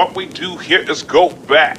What we do here is go back.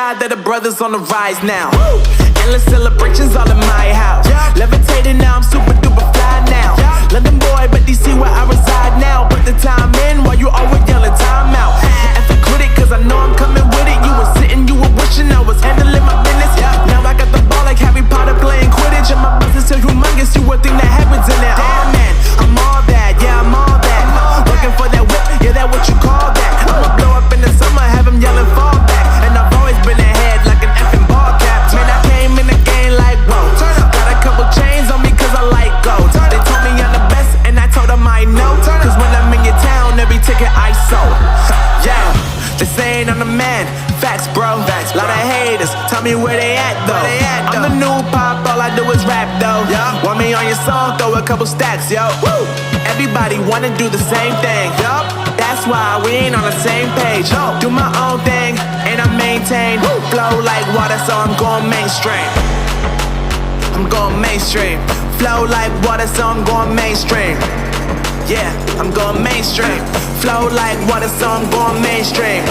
That the brothers on the rise now. Woo! Endless celebrations all in my house. Yeah. Levitating now, I'm super duper fly now. Yeah. London boy, but DC where I reside now. Put the time in while you always yelling time out. And for critic, cause I know I'm coming with it. You were sitting, you were wishing I was handling my business. Yeah. Now I got the ball like Harry Potter playing Quidditch. And my business is humongous, you would think that happens in it. Damn man, I'm all that, yeah I'm all that. Looking for that whip, yeah that what you call that. I'ma blow up in the summer, have him yelling fall back. And I've always been ahead like an effing ball cap. Man, I came in the game like whoa. Got a couple chains on me cause I like gold. They told me I'm the best and I told them I know. Cause when I'm in your town, every ticket I sold. Yeah, they saying I'm the man. Facts bro, lot of haters, tell me where they at though. I'm the new pop, all I do is rap though. Want me on your song, throw a couple stacks, yo. Woo! Everybody wanna do the same thing, yup. That's why we ain't on the same page. Do my own thing, and I maintain. Flow like water, so I'm going mainstream. I'm going mainstream. Flow like water, so I'm going mainstream. Yeah, I'm going mainstream. Flow like water, so I'm going mainstream.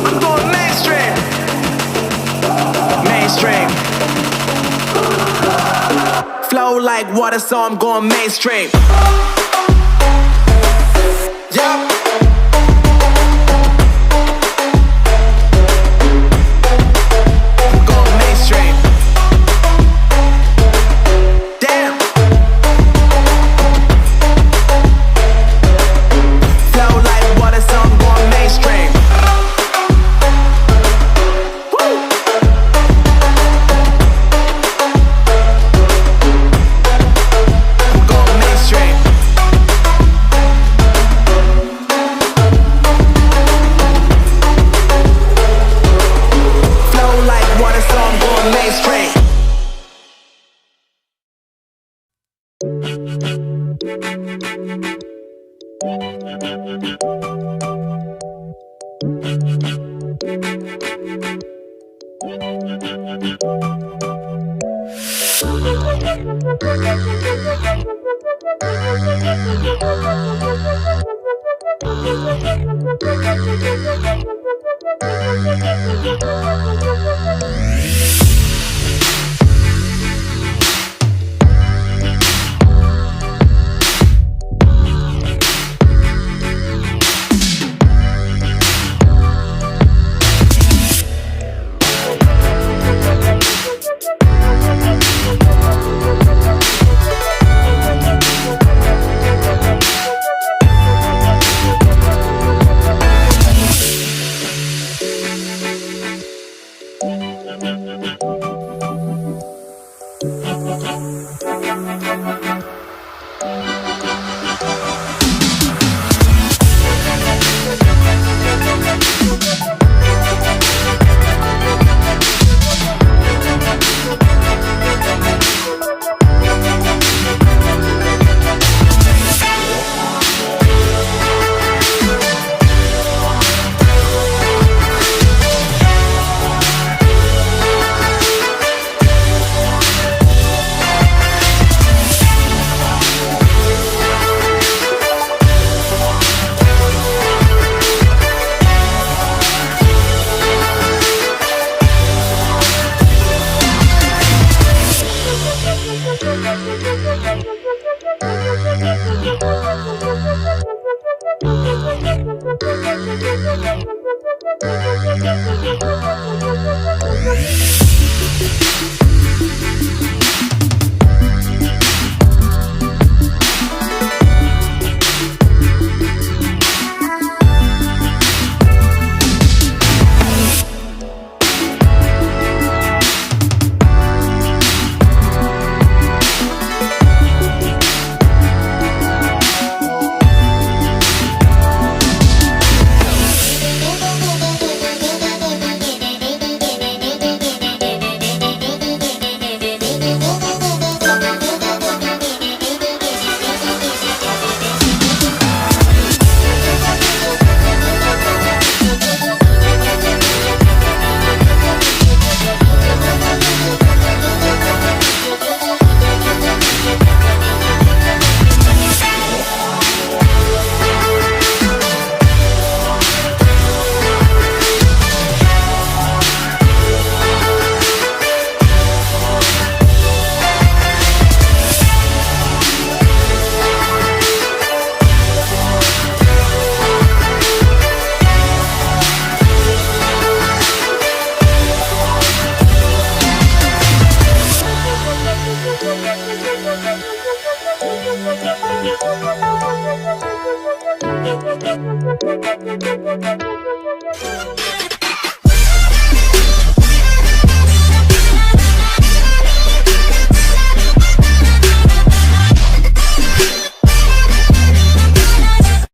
I'm going mainstream. Mainstream. Flow like water, so I'm going mainstream. Yeah.